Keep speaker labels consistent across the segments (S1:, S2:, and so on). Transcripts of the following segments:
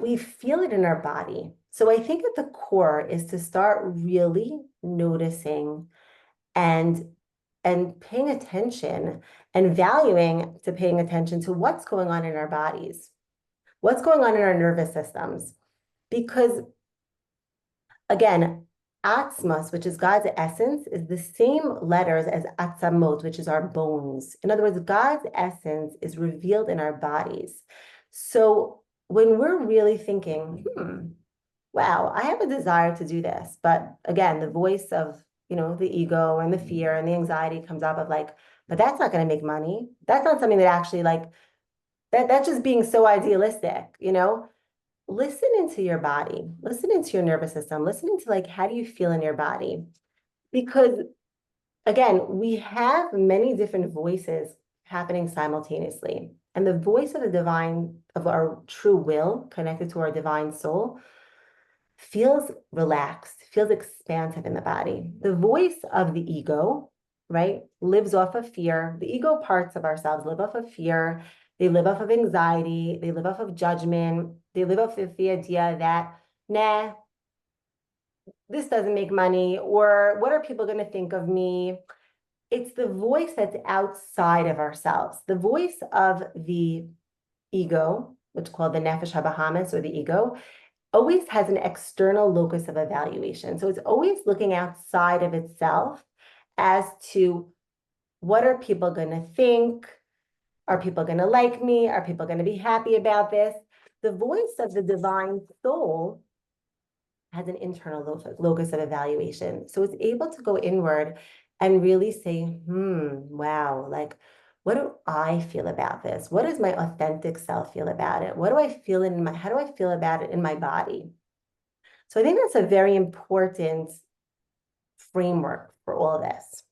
S1: we feel it in our body. So I think at the core is to start really noticing and paying attention and valuing to paying attention to what's going on in our bodies, what's going on in our nervous systems. Because again, Atzmos, which is God's essence, is the same letters as Atzamot, which is our bones. In other words, God's essence is revealed in our bodies. So when we're really thinking, wow, I have a desire to do this, but again, the voice of, the ego and the fear and the anxiety comes up of like, but that's not going to make money. That's not something that actually that's just being so idealistic, listen into your body, listen into your nervous system, listen into like, how do you feel in your body? Because again, we have many different voices happening simultaneously. And the voice of the divine, of our true will connected to our divine soul, feels relaxed, feels expansive in the body. The voice of the ego, right, lives off of fear. The ego parts of ourselves live off of fear. They live off of anxiety. They live off of judgment. They live off of the idea that, nah, this doesn't make money, or what are people going to think of me? It's the voice that's outside of ourselves. The voice of the ego, which is called the nefesh habahamis, or the ego, always has an external locus of evaluation. So it's always looking outside of itself as to what are people going to think? Are people going to like me? Are people going to be happy about this? The voice of the divine soul has an internal locus of evaluation. So it's able to go inward and really say, wow, like, what do I feel about this? What does my authentic self feel about it? What do I feel how do I feel about it in my body? So I think that's a very important framework for all of this.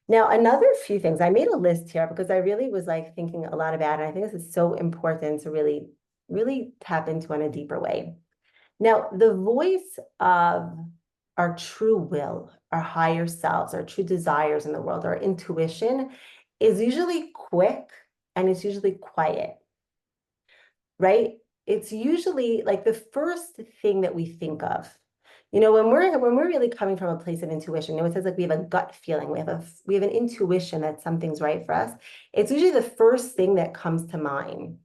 S1: Now, another few things, I made a list here because I really was like thinking a lot about it. I think this is so important to really, really tap into in a deeper way. Now, the voice of our true will, our higher selves, our true desires in the world, our intuition is usually quick and it's usually quiet, right? It's usually like the first thing that we think of. When we're really coming from a place of intuition, it says like we have a gut feeling, we have an intuition that something's right for us. It's usually the first thing that comes to mind.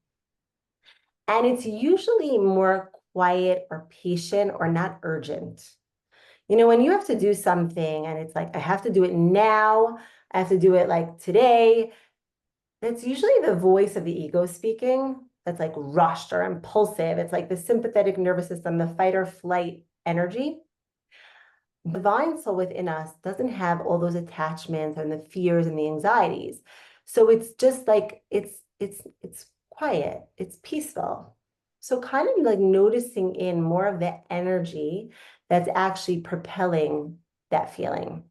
S1: And it's usually more quiet or patient or not urgent. When you have to do something and it's like, I have to do it now, I have to do it like today, that's usually the voice of the ego speaking. That's like rushed or impulsive. It's like the sympathetic nervous system, the fight or flight energy. The divine soul within us doesn't have all those attachments and the fears and the anxieties. So it's just like, it's quiet, it's peaceful. So kind of like noticing in more of the energy that's actually propelling that feeling.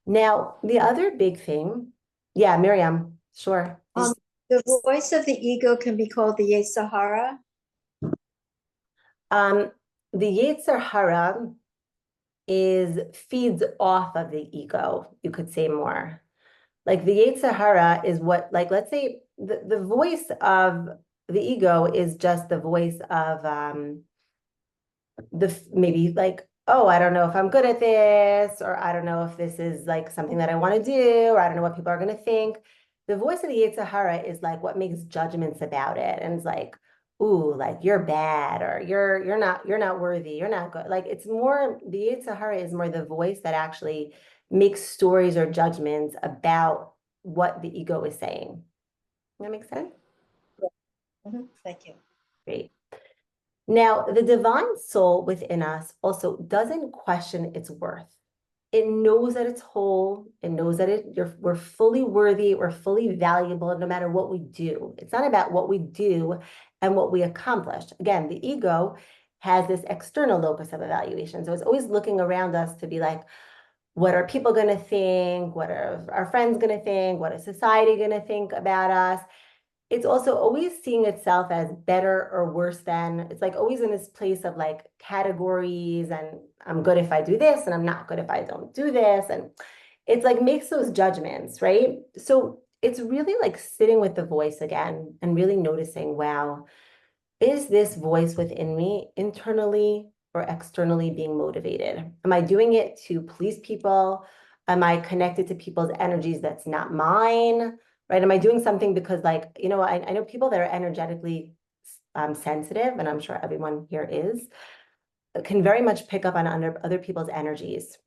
S1: Now, the other big thing, yeah, Miriam, sure.
S2: The voice of the ego can be called the Yetzer Hara.
S1: The Yetzer Hara feeds off of the ego, you could say more. Like the Yetzer Hara is what, like, let's say the voice of the ego is just the voice of maybe like, oh, I don't know if I'm good at this, or I don't know if this is like something that I want to do, or I don't know what people are going to think. The voice of the Yetzer Hara is like what makes judgments about it, and it's like, ooh, like you're bad, or you're not worthy, you're not good. Like it's more, the Yetzer Hara is more the voice that actually makes stories or judgments about what the ego is saying. That makes sense?
S2: Thank you.
S1: Great. Now, the divine soul within us also doesn't question its worth. It knows that it's whole. It knows that we're fully worthy, we're fully valuable no matter what we do. It's not about what we do and what we accomplish. Again, the ego has this external locus of evaluation. So it's always looking around us to be like, what are people going to think? What are our friends going to think? What is society going to think about us? It's also always seeing itself as better or worse than. It's like always in this place of like categories, and I'm good if I do this and I'm not good if I don't do this. And it's like makes those judgments, right? So it's really like sitting with the voice again and really noticing, wow, is this voice within me internally or externally being motivated? Am I doing it to please people? Am I connected to people's energies that's not mine? Right? Am I doing something because, like, I know people that are energetically sensitive, and I'm sure everyone here is, can very much pick up on other people's energies.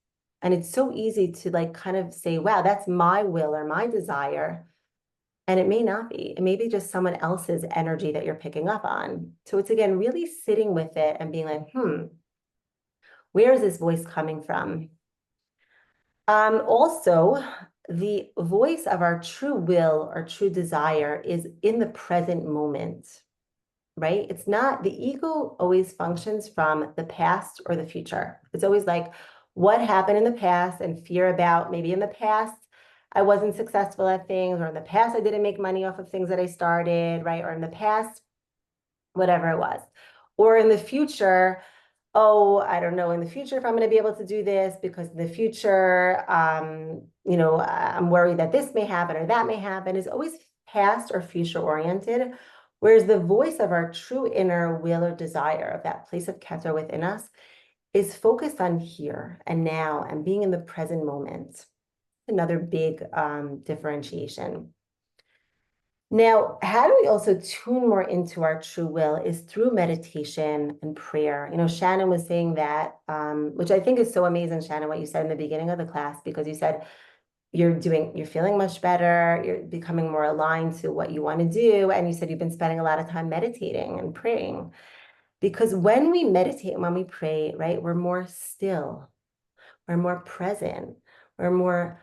S1: And it's so easy to like kind of say, wow, that's my will or my desire. And it may not be. It may be just someone else's energy that you're picking up on. So it's again really sitting with it and being like, where is this voice coming from? Also, the voice of our true will or true desire is in the present moment, right? It's not, the ego always functions from the past or the future. It's always like what happened in the past and fear about maybe in the past I wasn't successful at things, or in the past I didn't make money off of things that I started, right? Or in the past, whatever it was. Or in the future, oh, I don't know in the future if I'm going to be able to do this, because in the future, I'm worried that this may happen or that may happen, is always past or future oriented. Whereas the voice of our true inner will or desire of that place of Keter within us is focused on here and now and being in the present moment. Another big differentiation. Now, how do we also tune more into our true will is through meditation and prayer. Shannon was saying that, which I think is so amazing, Shannon, what you said in the beginning of the class, because you said you're feeling much better, you're becoming more aligned to what you want to do. And you said you've been spending a lot of time meditating and praying. Because when we meditate and when we pray, right, we're more still, we're more present, we're more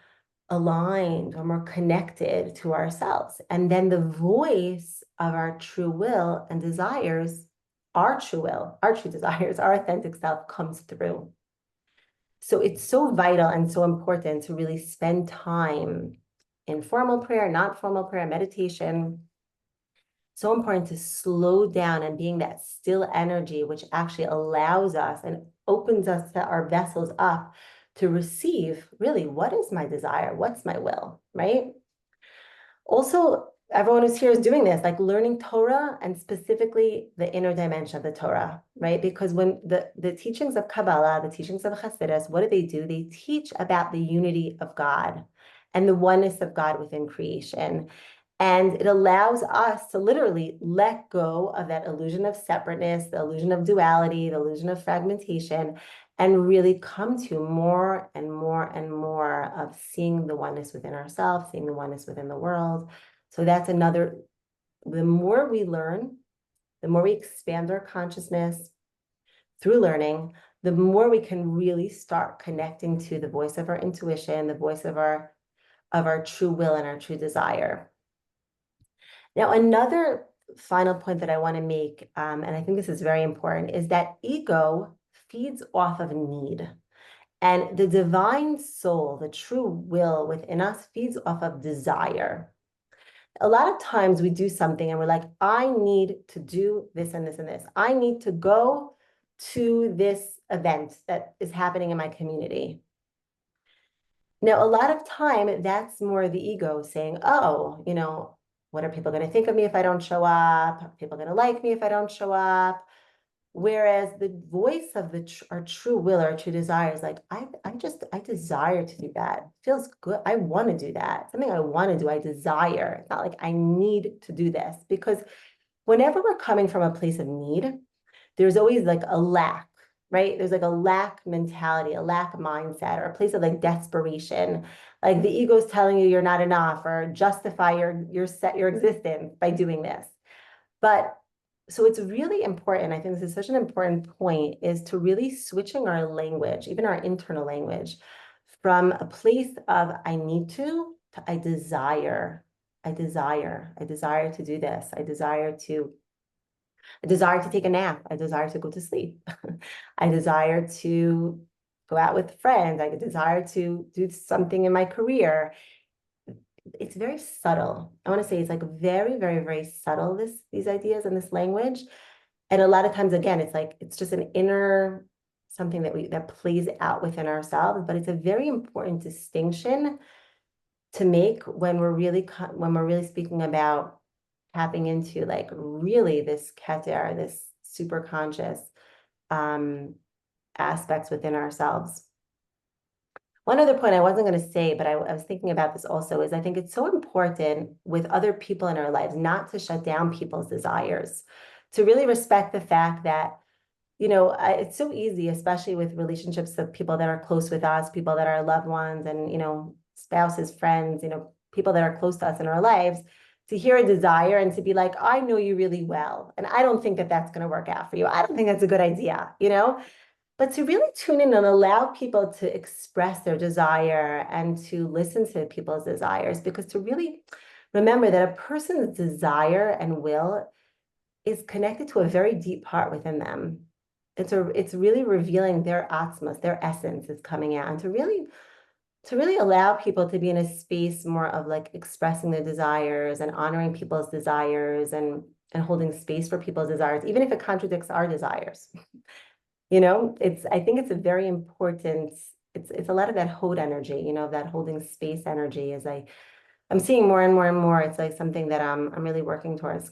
S1: aligned or more connected to ourselves. And then the voice of our true will and desires, our true will, our true desires, our authentic self comes through. So it's so vital and so important to really spend time in formal prayer, not formal prayer, meditation. So important to slow down and being that still energy, which actually allows us and opens us to our vessels up to receive really what is my desire, what's my will, right? Also, everyone who's here is doing this, like learning Torah and specifically the inner dimension of the Torah, right? Because when the teachings of Kabbalah, the teachings of Hasidus, what do? They teach about the unity of God and the oneness of God within creation. And it allows us to literally let go of that illusion of separateness, the illusion of duality, the illusion of fragmentation, and really come to more and more and more of seeing the oneness within ourselves, seeing the oneness within the world. So that's another, the more we learn, the more we expand our consciousness through learning, the more we can really start connecting to the voice of our intuition, the voice of our true will and our true desire. Now, another final point that I want to make, and I think this is very important, is that ego feeds off of need. And the divine soul, the true will within us, feeds off of desire. A lot of times we do something and we're like, I need to do this and this and this. I need to go to this event that is happening in my community. Now, a lot of time, that's more the ego saying, oh, what are people going to think of me if I don't show up? Are people going to like me if I don't show up? Whereas the voice of our true will, our true desire is like, I desire to do that. It feels good. I want to do that. Something I want to do, I desire. It's not like I need to do this, because whenever we're coming from a place of need, there's always like a lack, right? There's like a lack mentality, a lack mindset, or a place of like desperation. Like the ego's telling you you're not enough, or justify your existence by doing this. But so it's really important, I think this is such an important point, is to really switching our language, even our internal language, from a place of I need to I desire. I desire to do this. I desire to take a nap. I desire to go to sleep. I desire to go out with friends. I desire to do something in my career. It's very subtle. I want to say it's like very, very, very subtle, these ideas and this language. And a lot of times, again, it's like, it's just an inner something that plays out within ourselves, but it's a very important distinction to make when we're really speaking about tapping into like really this Keter, this super conscious aspects within ourselves. One other point I wasn't going to say, but I was thinking about this also, is I think it's so important with other people in our lives not to shut down people's desires, to really respect the fact that, it's so easy, especially with relationships of people that are close with us, people that are loved ones, and, spouses, friends, people that are close to us in our lives, to hear a desire and to be like, I know you really well, and I don't think that that's going to work out for you. I don't think that's a good idea, But to really tune in and allow people to express their desire and to listen to people's desires, because to really remember that a person's desire and will is connected to a very deep part within them. It's really revealing their atmas, their essence is coming out, and to really allow people to be in a space more of like expressing their desires and honoring people's desires and holding space for people's desires, even if it contradicts our desires. I think it's a very important, it's a lot of that hold energy, that holding space energy I'm seeing more and more and more. It's like something that I'm really working towards.